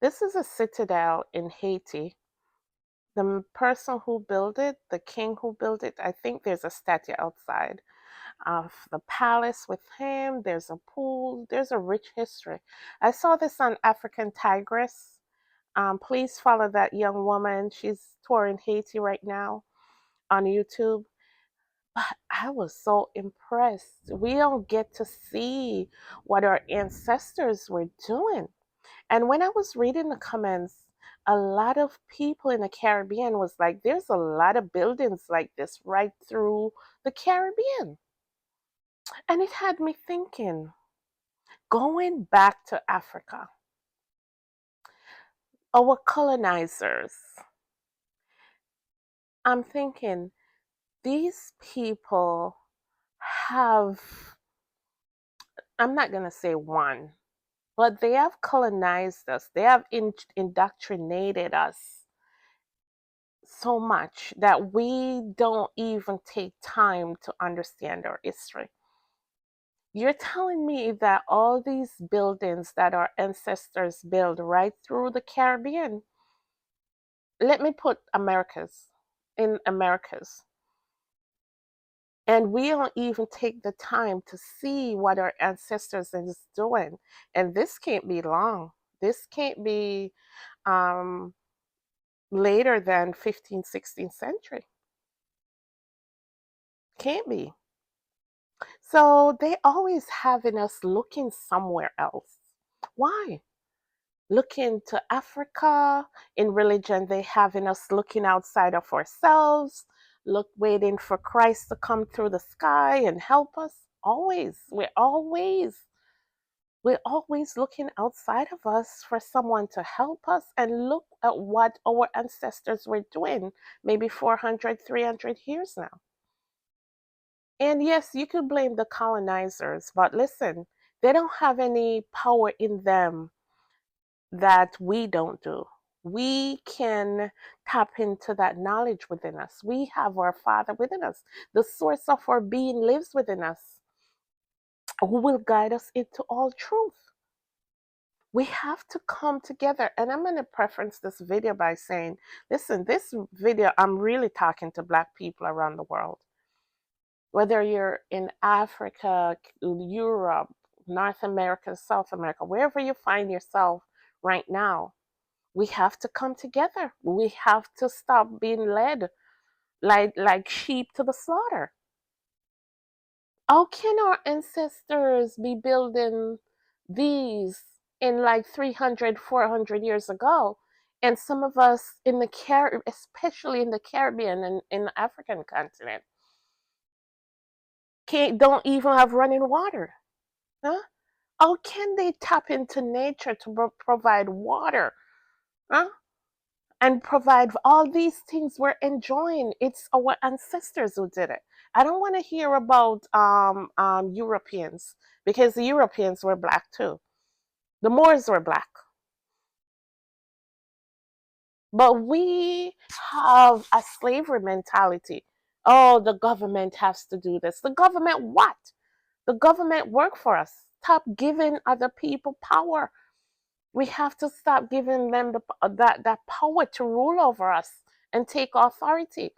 This is a citadel in Haiti. The person who built it, the king who built it, I think there's a statue outside of the palace with him. There's a pool. There's a rich history. I saw this on African Tigress. Please follow that young woman. She's touring Haiti right now on YouTube. But I was so impressed. We don't get to see what our ancestors were doing. And when I was reading the comments, a lot of people in the Caribbean was like, there's a lot of buildings like this right through the Caribbean. And it had me thinking, going back to Africa, our colonizers, I'm thinking these people have, I'm not going to say one, but they have colonized us. They have indoctrinated us so much that we don't even take time to understand our history. You're telling me that all these buildings that our ancestors built right through the Caribbean, let me put Americas in Americas, and we don't even take the time to see what our ancestors is doing. And this can't be long. This can't be um, later than 15th, 16th century. Can't be. So they always having us looking somewhere else. Why? Looking to Africa. In religion, they having us looking outside of ourselves, waiting for Christ to come through the sky and help us. Always. We're always looking outside of us for someone to help us, and look at what our ancestors were doing maybe 400, 300 years now. And yes, you could blame the colonizers, but listen, they don't have any power in them that we don't do. We can tap into that knowledge within us. We have our Father within us. The source of our being lives within us, who will guide us into all truth. We have to come together. And I'm going to preference this video by saying, listen, this video, I'm really talking to Black people around the world. Whether you're in Africa, Europe, North America, South America, wherever you find yourself right now, we have to come together. We have to stop being led like sheep to the slaughter. How can our ancestors be building these in like 300, 400 years ago? And some of us in the especially in the Caribbean and in the African continent, don't even have running water. Huh? How can they tap into nature to provide water? Huh? And provide all these things we're enjoying. It's our ancestors who did it. I don't want to hear about Europeans, because the Europeans were Black too. The Moors were Black. But we have a slavery mentality. Oh, the government has to do this. The government what? The government work for us. Stop giving other people power. We have to stop giving them that power to rule over us and take authority.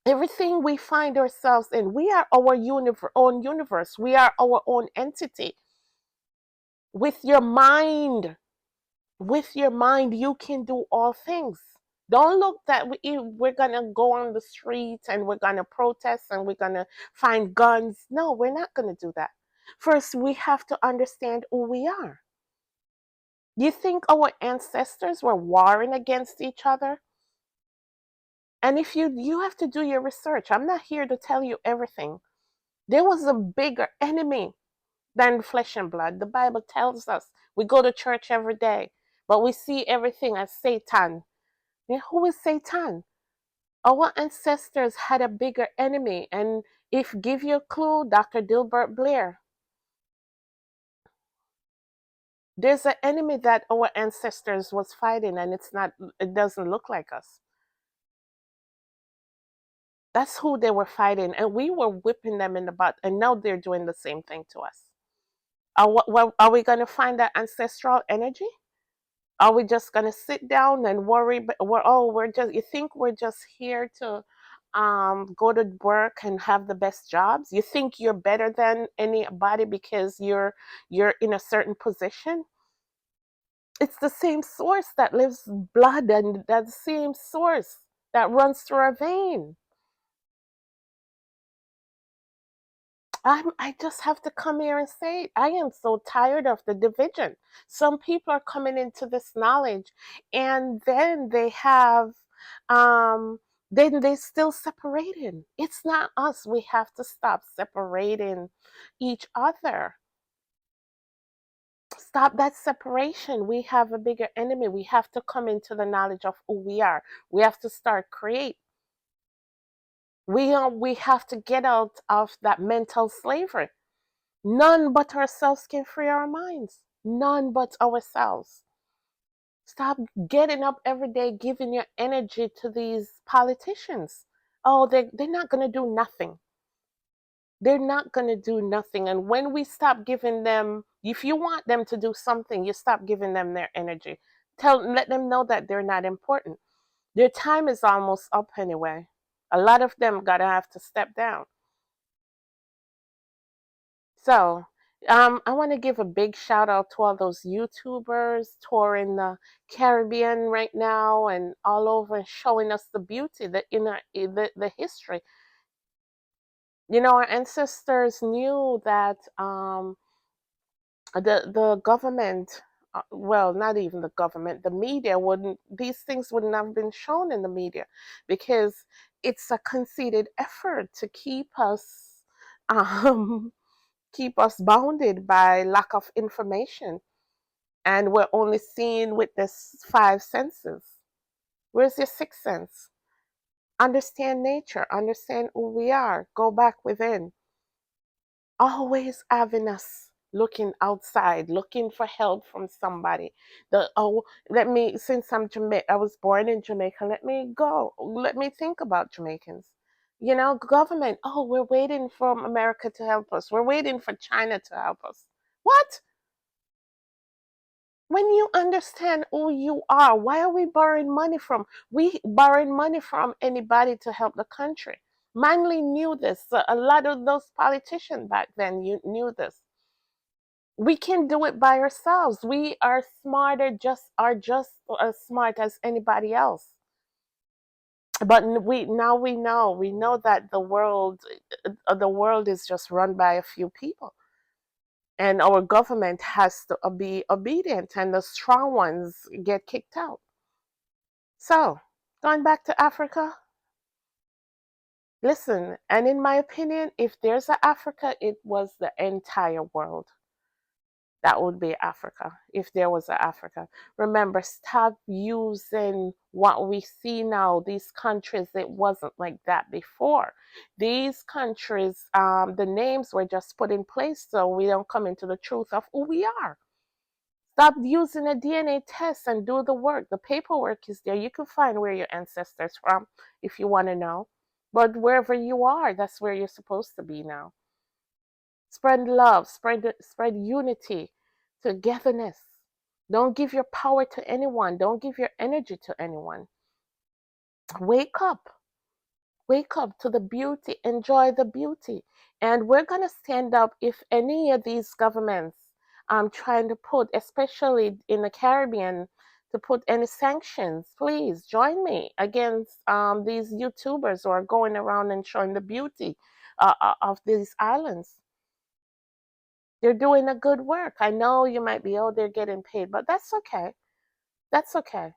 Everything we find ourselves in, we are our own universe. We are our own entity. With your mind, you can do all things. Don't look that we're gonna go on the streets and we're gonna protest and we're gonna find guns. No, we're not gonna do that. First, we have to understand who we are. You think our ancestors were warring against each other? And if you have to do your research. I'm not here to tell you everything. There was a bigger enemy than flesh and blood. The Bible tells us. We go to church every day, but we see everything as Satan. Yeah, who is Satan? Our ancestors had a bigger enemy, and if give you a clue, Dr. Dilbert Blair, there's an enemy that our ancestors was fighting, and it doesn't look like us. That's who they were fighting, and we were whipping them in the butt, and now they're doing the same thing to us. Are we going to find that ancestral energy? Are we just gonna sit down and worry? But we're just. You think we're just here to go to work and have the best jobs? You think you're better than anybody because you're in a certain position? It's the same source that lives blood, and that same source that runs through our vein. I just have to come here and say it. I am so tired of the division. Some people are coming into this knowledge, and then um, they still separating. It's not us. We have to stop separating each other. Stop that separation. We have a bigger enemy. We have to come into the knowledge of who we are. We have to start create. We have to get out of that mental slavery. None but ourselves can free our minds. None but ourselves. Stop getting up every day giving your energy to these politicians. Oh, they're not going to do nothing. They're not going to do nothing. And when we stop giving them, if you want them to do something, you stop giving them their energy. Let them know that they're not important. Their time is almost up anyway. A lot of them gotta have to step down. So, I want to give a big shout out to all those YouTubers touring the Caribbean right now and all over and showing us the beauty, the history. You know, our ancestors knew that the government, well, not even the government, the media wouldn't. These things wouldn't have been shown in the media because it's a conceited effort to um, keep us bounded by lack of information, and we're only seeing with this five senses. Where's your sixth sense? Understand nature, understand who we are, go back within. Always having us looking outside, looking for help from somebody. Let me, since I was born in Jamaica, let me think about Jamaicans. You know, government, oh, we're waiting for America to help us, we're waiting for China to help us. What? When you understand who you are, why are we borrowing money from? We borrowing money from anybody to help the country. Manley knew this. A lot of those politicians back then you knew this. We can do it by ourselves. We are smarter, just as smart as anybody else. But we know that the world is just run by a few people, and our government has to be obedient, and the strong ones get kicked out. So, going back to Africa, listen, and in my opinion, if there's an Africa, it was the entire world. That would be Africa, if there was an Africa. Remember, stop using what we see now, these countries. It wasn't like that before. These countries, the names were just put in place so we don't come into the truth of who we are. Stop using a DNA test and do the work. The paperwork is there. You can find where your ancestors from if you want to know. But wherever you are, that's where you're supposed to be now. Spread love, spread unity, togetherness. Don't give your power to anyone. Don't give your energy to anyone. Wake up. Wake up to the beauty. Enjoy the beauty. And we're going to stand up if any of these governments trying to put, especially in the Caribbean, to put any sanctions. Please join me against these YouTubers who are going around and showing the beauty of these islands. They're doing a good work. I know you might be, oh, they're getting paid, but that's okay. That's okay.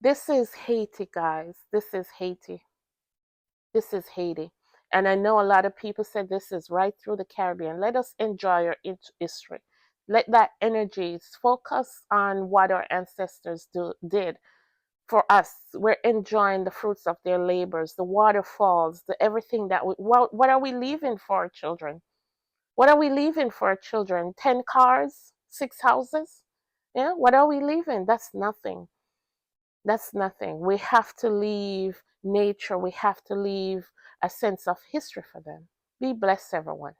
This is Haiti, guys. This is Haiti. This is Haiti. And I know a lot of people said this is right through the Caribbean. Let us enjoy our history. Let that energy focus on what our ancestors did for us. We're enjoying the fruits of their labors, the waterfalls, the everything that what are we leaving for our children? What are we leaving for our children? 10 cars, 6 houses? Yeah, what are we leaving? That's nothing. That's nothing. We have to leave nature. We have to leave a sense of history for them. Be blessed, everyone.